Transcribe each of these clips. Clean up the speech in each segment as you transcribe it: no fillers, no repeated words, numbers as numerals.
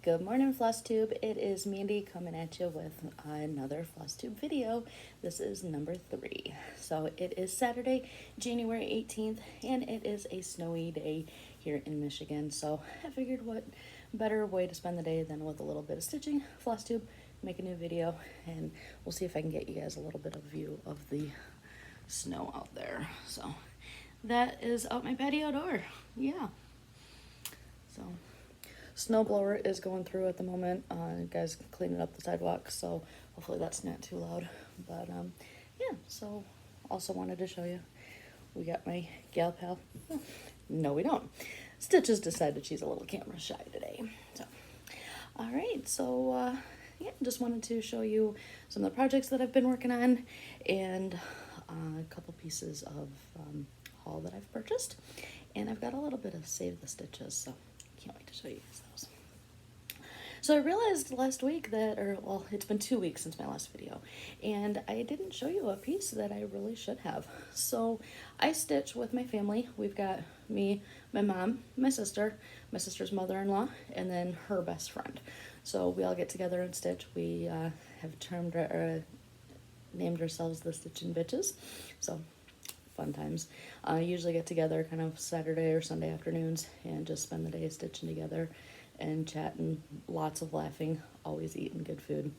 Good morning, Flosstube. It is Mandy coming at you with another Flosstube video. This is number 3. So it is Saturday, January 18th, and it is a snowy day here in Michigan. So I figured what better way to spend the day than with a little bit of stitching, Flosstube, make a new video, and we'll see if I can get you guys a little bit of view of the snow out there. So that is out my patio door. Yeah. So snow blower is going through at the moment. Guys cleaning up the sidewalk, so hopefully that's not too loud. But yeah, so also wanted to show you, we got my gal pal. No, we don't. Stitches decided she's a little camera shy today. So, all right, so yeah, just wanted to show you some of the projects that I've been working on and a couple pieces of haul that I've purchased. And I've got a little bit of Save the Stitches, so can't wait to show you guys those. So I realized last week that, well, it's been 2 weeks since my last video, and I didn't show you a piece that I really should have. So I stitch with my family. We've got me, my mom, my sister's mother-in-law, and then her best friend. So we all get together and stitch. We have named ourselves the Stitchin' Bitches. So fun times. Usually get together kind of Saturday or Sunday afternoons and just spend the day stitching together and chatting, lots of laughing, always eating good food.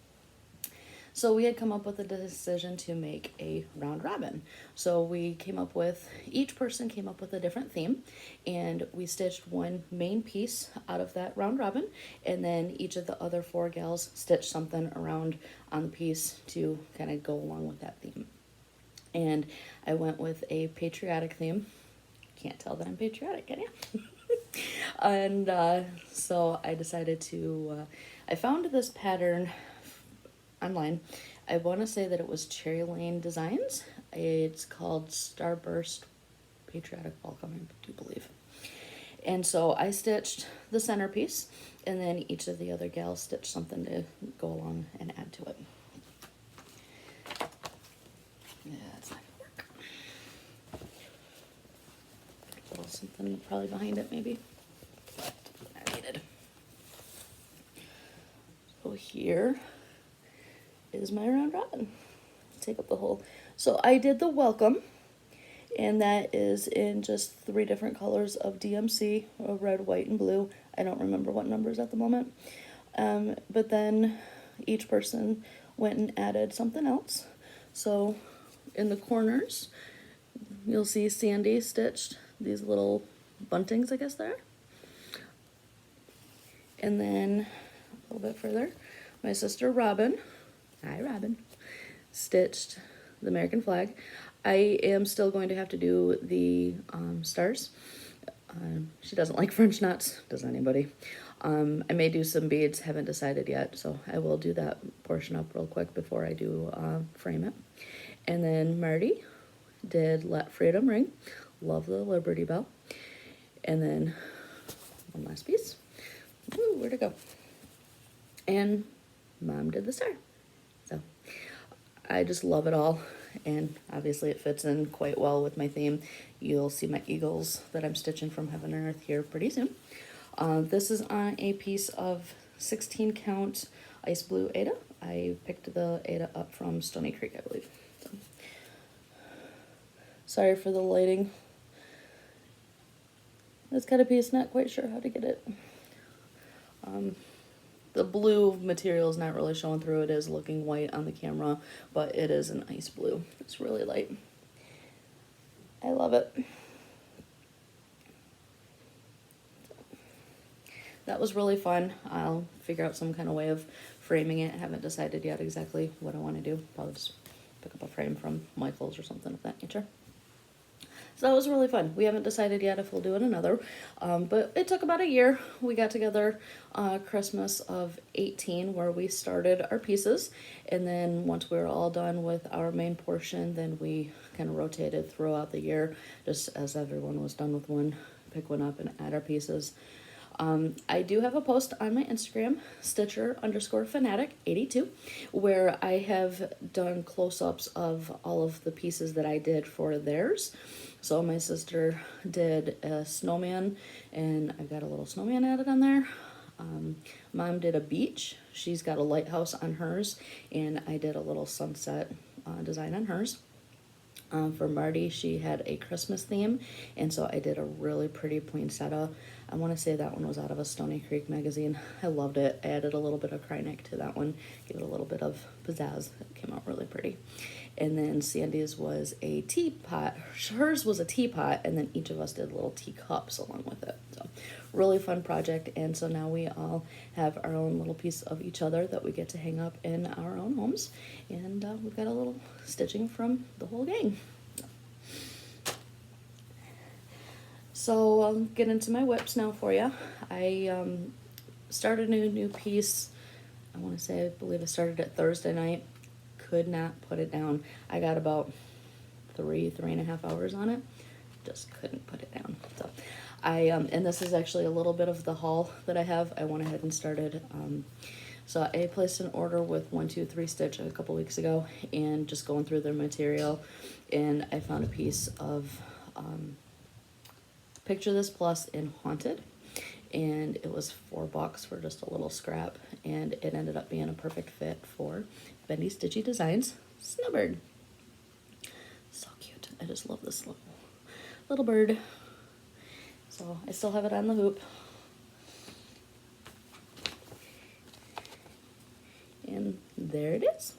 So we had come up with a decision to make a round robin. So we came up with, each person came up with a different theme, and we stitched one main piece out of that round robin, and then each of the other 4 gals stitched something around on the piece to kind of go along with that theme. And I went with a patriotic theme. Can't tell that I'm patriotic, can you? And so I decided to, I found this pattern online. I want to say that it was Cherry Lane Designs. It's called Starburst Patriotic Welcome, I do believe. And so I stitched the centerpiece, and then each of the other gals stitched something to go along and add to it. Yeah, it's not gonna work. A little something probably behind it, maybe. But I needed. So here is my round robin. Take up the whole. So I did the welcome, and that is in just 3 different colors of DMC, red, white, and blue. I don't remember what numbers at the moment. But then each person went and added something else. So in the corners, you'll see Sandy stitched these little buntings, I guess there. And then a little bit further, my sister Robin, hi Robin, stitched the American flag. I am still going to have to do the stars. She doesn't like French knots, does anybody? I may do some beads, haven't decided yet, so I will do that portion up real quick before I do frame it. And then Marty did Let Freedom Ring, love the Liberty Bell. And then one last piece. Ooh, where'd it go? And Mom did the star. So I just love it all, and obviously it fits in quite well with my theme. You'll see my eagles that I'm stitching from Heaven and Earth here pretty soon. This is on a piece of 16 count ice blue Aida. I picked the Aida up from Stony Creek, I believe. So, sorry for the lighting. This kind of piece, not quite sure how to get it. The blue material is not really showing through. It is looking white on the camera, but it is an ice blue. It's really light. I love it. That was really fun. I'll figure out some kind of way of framing it. I haven't decided yet exactly what I want to do. Probably just pick up a frame from Michael's or something of that nature. So that was really fun. We haven't decided yet if we'll do it another, but it took about a year. We got together Christmas of 18 where we started our pieces, and then once we were all done with our main portion, then we kind of rotated throughout the year, just as everyone was done with one, pick one up and add our pieces. I do have a post on my Instagram, Stitcher_fanatic82, where I have done close-ups of all of the pieces that I did for theirs. So my sister did a snowman, and I've got a little snowman added on there. Mom did a beach. She's got a lighthouse on hers, and I did a little sunset design on hers. For Marty, she had a Christmas theme, and so I did a really pretty poinsettia. I want to say that one was out of a Stony Creek magazine. I loved it. I added a little bit of Krynic to that one, gave it a little bit of pizzazz. It came out really pretty. And then Sandy's was a teapot. Hers was a teapot, and then each of us did little teacups along with it. So really fun project, and so now we all have our own little piece of each other that we get to hang up in our own homes, and we've got a little stitching from the whole gang. So I'll get into my whips now for you. I started a new piece, I want to say, I believe I started it Thursday night. Could not put it down. I got about 3.5 hours on it. Just couldn't put it down. So and this is actually a little bit of the haul that I have. I went ahead and started, so I placed an order with 123 Stitch a couple weeks ago, and just going through their material, and I found a piece of Picture This Plus in Haunted, and it was $4 for just a little scrap, and it ended up being a perfect fit for Bendy Stitchy Designs Snowbird. So cute. I just love this little bird. So I still have it on the hoop. And there it is.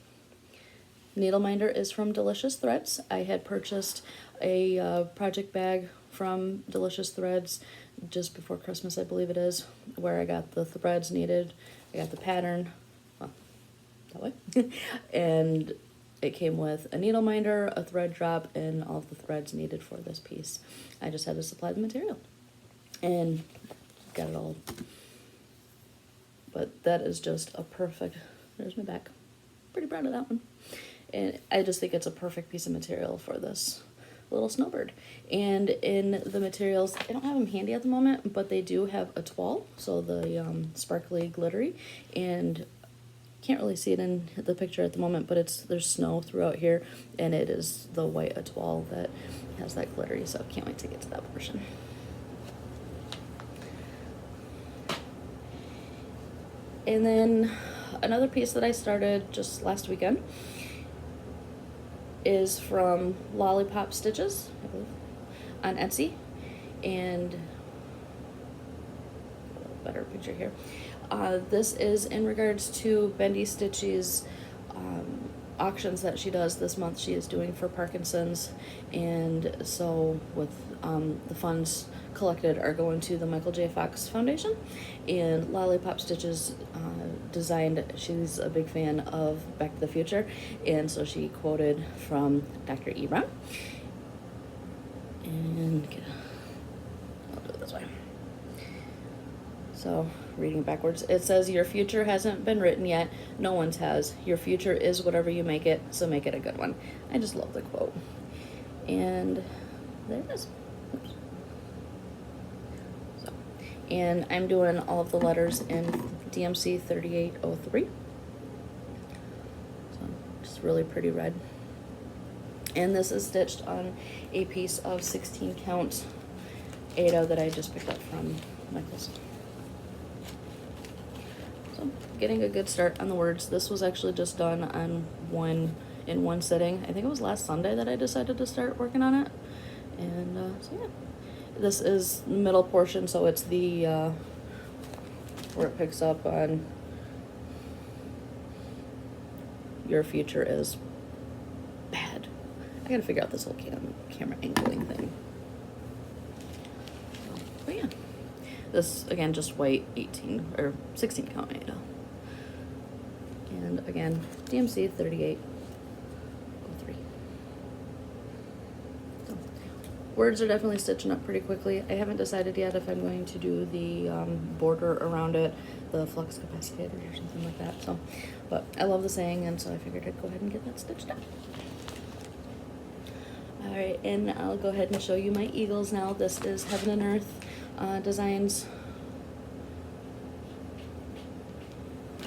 Needle minder is from Delicious Threads. I had purchased a project bag from Delicious Threads just before Christmas, I believe it is, where I got the threads needed. I got the pattern, well, that way. And it came with a needle minder, a thread drop, and all of the threads needed for this piece. I just had to supply the material. And got it all. But that is just a perfect, there's my back. Pretty proud of that one. And I just think it's a perfect piece of material for this little snowbird. And in the materials, I don't have them handy at the moment, but they do have a toile, so the sparkly glittery, and can't really see it in the picture at the moment, but there's snow throughout here, and it is the white toile that has that glittery, so can't wait to get to that portion. And then another piece that I started just last weekend is from Lollipop Stitches, I believe, on Etsy, and a better picture here. This is in regards to Bendy Stitchy's auctions that she does this month. She is doing for Parkinson's, and so with the funds collected are going to the Michael J. Fox Foundation. And Lollipop Stitches designed, she's a big fan of Back to the Future, and so she quoted from Dr. E. Brown. And I'll do it this way. So, reading backwards, it says, "Your future hasn't been written yet. No one's has. Your future is whatever you make it, so make it a good one." I just love the quote. And there it is. Oops. So, and I'm doing all of the letters in DMC 3803. So, just really pretty red. And this is stitched on a piece of 16 count Aida that I just picked up from Michael's. So, getting a good start on the words. This was actually just done on in one sitting. I think it was last Sunday that I decided to start working on it. And so yeah, this is the middle portion, so it's the where it picks up on "Your future is bad." I gotta figure out this whole camera angling thing. But yeah, this again just white 18 or 16 count Aida. And again, DMC 3803. So, words are definitely stitching up pretty quickly. I haven't decided yet if I'm going to do the border around it, the flux capacitor or something like that. So, but I love the saying, and so I figured I'd go ahead and get that stitched up. Alright, and I'll go ahead and show you my eagles now. This is Heaven and Earth Designs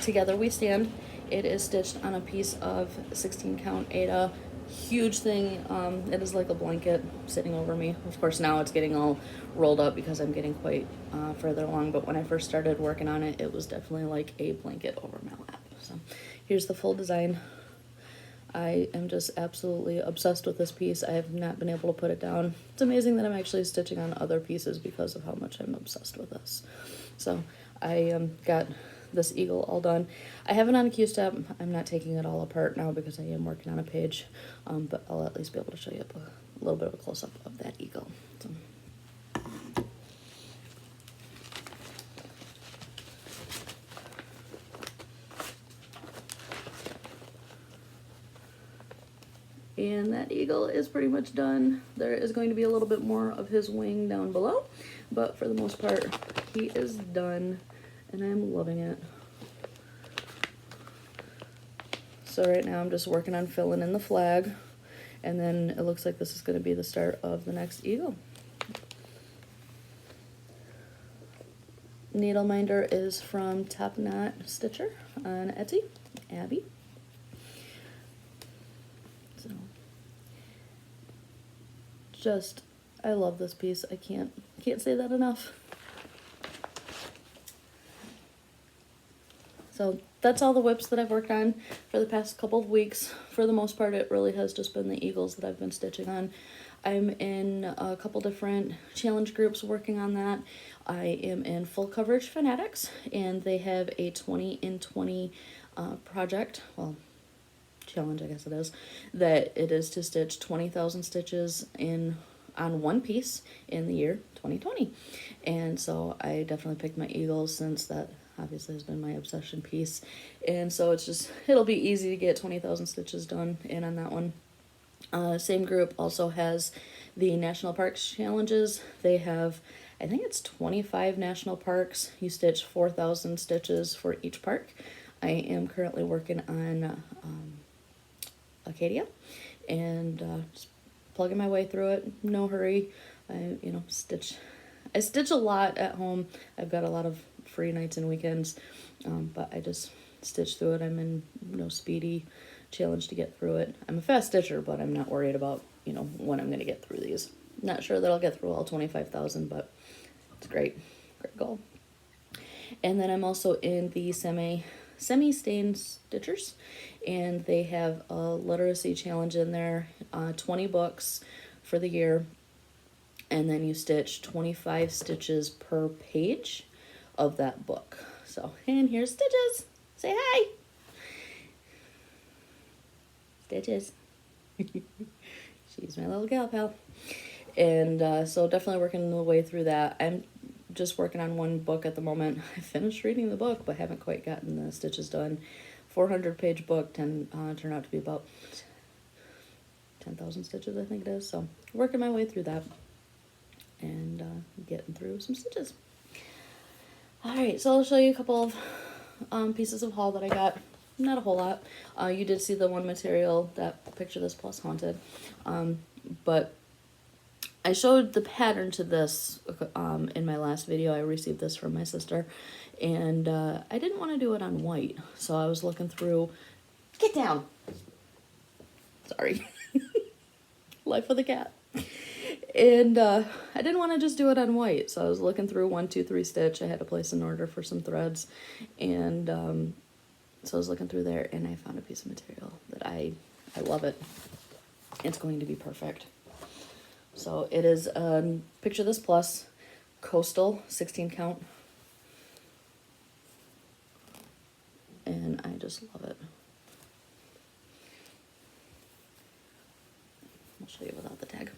Together We Stand. It is stitched on a piece of 16 count Aida huge thing. It is like a blanket sitting over me. Of course, now it's getting all rolled up because I'm getting quite further along, but when I first started working on it, it was definitely like a blanket over my lap. So here's the full design. I am just absolutely obsessed with this piece. I have not been able to put it down. It's amazing that I'm actually stitching on other pieces because of how much I'm obsessed with this. So I got this eagle all done. I have it on a Q-step. I'm not taking it all apart now because I am working on a page, but I'll at least be able to show you a little bit of a close-up of that eagle. So. And that eagle is pretty much done. There is going to be a little bit more of his wing down below, but for the most part, he is done, and I'm loving it. So right now I'm just working on filling in the flag, and then it looks like this is going to be the start of the next eagle. Needle minder is from Top Knot Stitcher on Etsy, Abby. So, just, I love this piece. I can't say that enough. So that's all the whips that I've worked on for the past couple of weeks. For the most part, it really has just been the eagles that I've been stitching on. I'm in a couple different challenge groups working on that. I am in Full Coverage Fanatics, and they have a 20 in 20 project, well, challenge I guess it is, that it is to stitch 20,000 stitches on one piece in the year 2020. And so I definitely picked my eagles since that obviously has been my obsession piece. And so it'll be easy to get 20,000 stitches done in on that one. Same group also has the National Parks Challenges. They have, I think it's 25 national parks. You stitch 4,000 stitches for each park. I am currently working on Acadia, and just plugging my way through it. No hurry. I stitch a lot at home. I've got a lot of free nights and weekends, but I just stitch through it. I'm in no speedy challenge to get through it. I'm a fast stitcher, but I'm not worried about when I'm going to get through these. Not sure that I'll get through all 25,000, but it's great goal. And then I'm also in the semi-stained stitchers, and they have a literacy challenge in there, 20 books for the year, and then you stitch 25 stitches per page of that book. So, and here's Stitches. Say hi. Stitches. She's my little gal pal. And so definitely working the way through that. I'm just working on one book at the moment. I finished reading the book, but haven't quite gotten the stitches done. 400-page book, turned out to be about 10,000 stitches, I think it is. So working my way through that and getting through some stitches. All right, so I'll show you a couple of pieces of haul that I got. Not a whole lot. You did see the one material, that Picture This Plus Haunted, but I showed the pattern to this in my last video. I received this from my sister, and I didn't want to do it on white, so I was looking through. Get down! Sorry. Life with a cat. And I didn't want to just do it on white, so I was looking through 1, 2, 3 stitch. I had to place an order for some threads, and so I was looking through there, and I found a piece of material that I love it. It's going to be perfect. So it is Picture This Plus Coastal 16 count, and I just love it. I'll show you without the tag.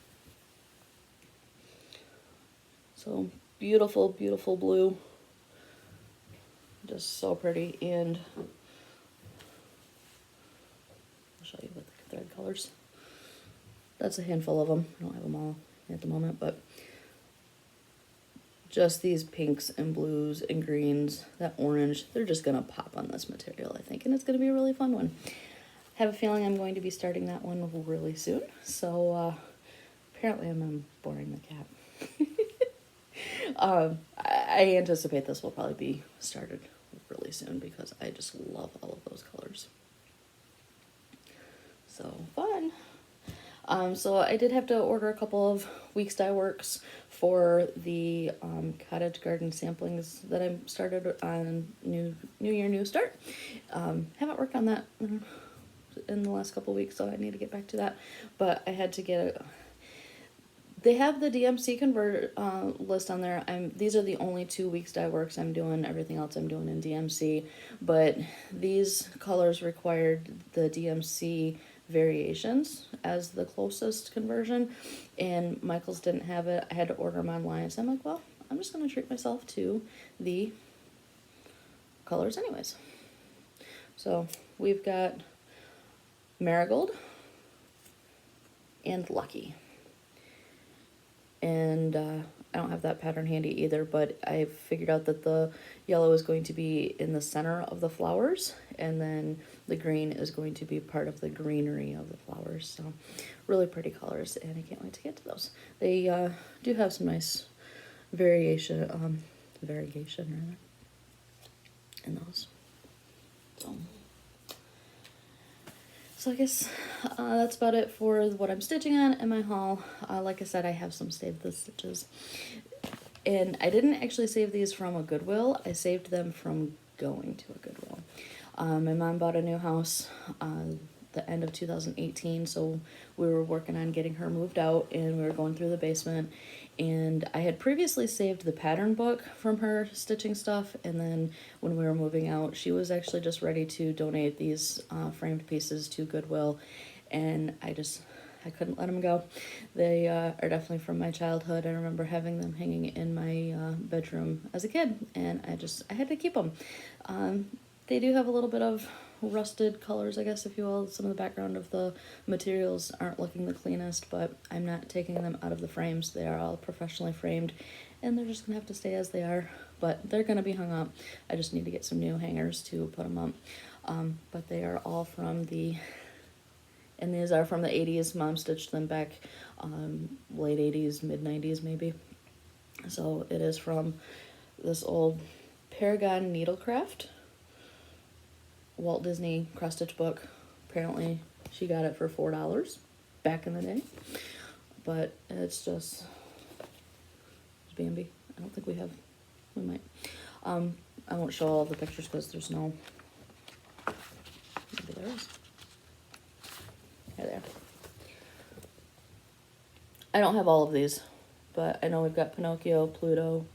So beautiful, beautiful blue. Just so pretty, and I'll show you with the thread colors. That's a handful of them. I don't have them all at the moment, but just these pinks and blues and greens, that orange, they're just gonna pop on this material, I think, and it's gonna be a really fun one. I have a feeling I'm going to be starting that one really soon, so apparently I'm boring the cat. I anticipate this will probably be started really soon because I just love all of those colors. So fun. So I did have to order a couple of Weeks Dyeworks for the cottage garden samplings that I started on New Year, New Start. Haven't worked on that in the last couple of weeks, so I need to get back to that. But I had to get they have the DMC convert list on there. These are the only 2 Weeks Dyeworks I'm doing. Everything else I'm doing in DMC. But these colors required the DMC variations as the closest conversion, and Michael's didn't have it. I had to order them online, so I'm like, well, I'm just going to treat myself to the colors anyways. So we've got Marigold and Lucky. And I don't have that pattern handy either, but I figured out that the yellow is going to be in the center of the flowers, and then the green is going to be part of the greenery of the flowers. So really pretty colors, and I can't wait to get to those. They do have some nice variation rather, in those. So I guess that's about it for what I'm stitching on in my haul. Like I said, I have some saved the stitches. And I didn't actually save these from a Goodwill. I saved them from going to a Goodwill. My mom bought a new house the end of 2018, so we were working on getting her moved out, and we were going through the basement. And I had previously saved the pattern book from her stitching stuff, and then when we were moving out, she was actually just ready to donate these framed pieces to Goodwill, and I couldn't let them go. They are definitely from my childhood. I remember having them hanging in my bedroom as a kid, and I had to keep them. They do have a little bit of rusted colors, I guess, if you will. Some of the background of the materials aren't looking the cleanest, but I'm not taking them out of the frames. They are all professionally framed, and they're just gonna have to stay as they are, but they're gonna be hung up. I just need to get some new hangers to put them up. But they are all from and these are from the 80s. Mom stitched them back late 80s, mid 90s maybe. So it is from this old Paragon Needlecraft Walt Disney cross-stitch book. Apparently she got it for $4 back in the day. But it's just Bambi. I don't think we might. I won't show all the pictures because there's no, maybe there is. Yeah, there. I don't have all of these, but I know we've got Pinocchio, Pluto,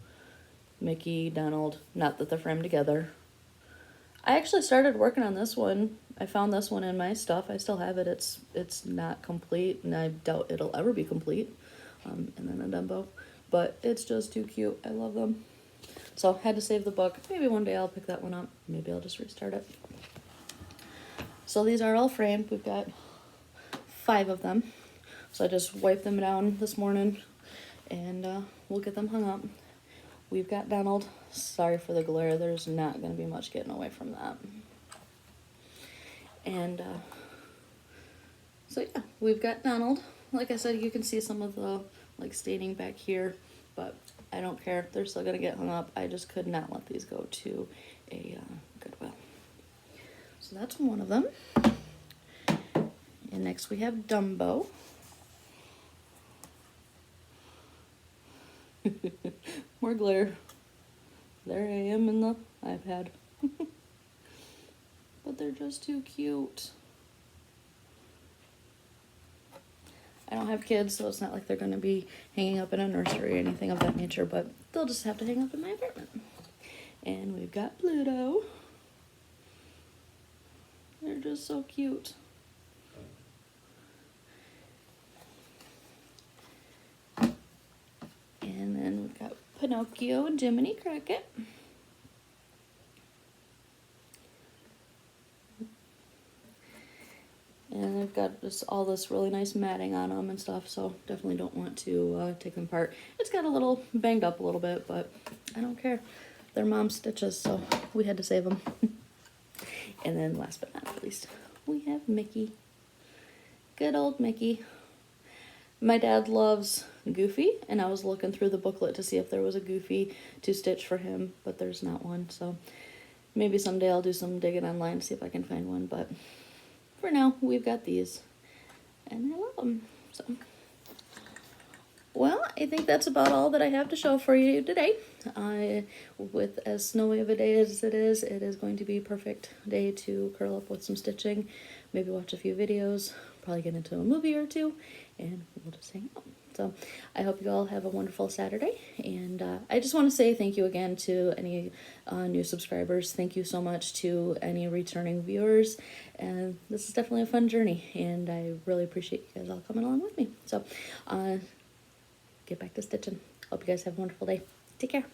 Mickey, Donald. Not that they're framed together. I actually started working on this one. I found this one in my stuff. I still have it. It's not complete, and I doubt it'll ever be complete. And then a Dumbo. But it's just too cute. I love them. So had to save the book. Maybe one day I'll pick that one up. Maybe I'll just restart it. So these are all framed. We've got 5 of them. So I just wiped them down this morning, and we'll get them hung up. We've got Donald. Sorry for the glare. There's not going to be much getting away from that. And so yeah, we've got Donald. Like I said, you can see some of the staining back here, but I don't care. They're still going to get hung up. I just could not let these go to a Goodwill. So that's one of them. And next we have Dumbo. More glare. There I am in the iPad. But they're just too cute. I don't have kids, so it's not like they're going to be hanging up in a nursery or anything of that nature, but they'll just have to hang up in my apartment. And we've got Pluto. They're just so cute. And then we've got Pinocchio and Jiminy Cricket. And they've got just all this really nice matting on them and stuff, so definitely don't want to take them apart. It's got a little banged up a little bit, but I don't care. They're Mom's stitches, so we had to save them. And then last but not least, we have Mickey. Good old Mickey. My dad loves Goofy, and I was looking through the booklet to see if there was a Goofy to stitch for him, but there's not one, so maybe someday I'll do some digging online to see if I can find one, but for now, we've got these, and I love them. So, well, I think that's about all that I have to show for you today. With as snowy of a day as it is going to be a perfect day to curl up with some stitching, maybe watch a few videos, probably get into a movie or two, and we'll just hang out. So I hope you all have a wonderful Saturday, and I just want to say thank you again to any new subscribers. Thank you so much to any returning viewers, and this is definitely a fun journey, and I really appreciate you guys all coming along with me. So get back to stitching. Hope you guys have a wonderful day. Take care.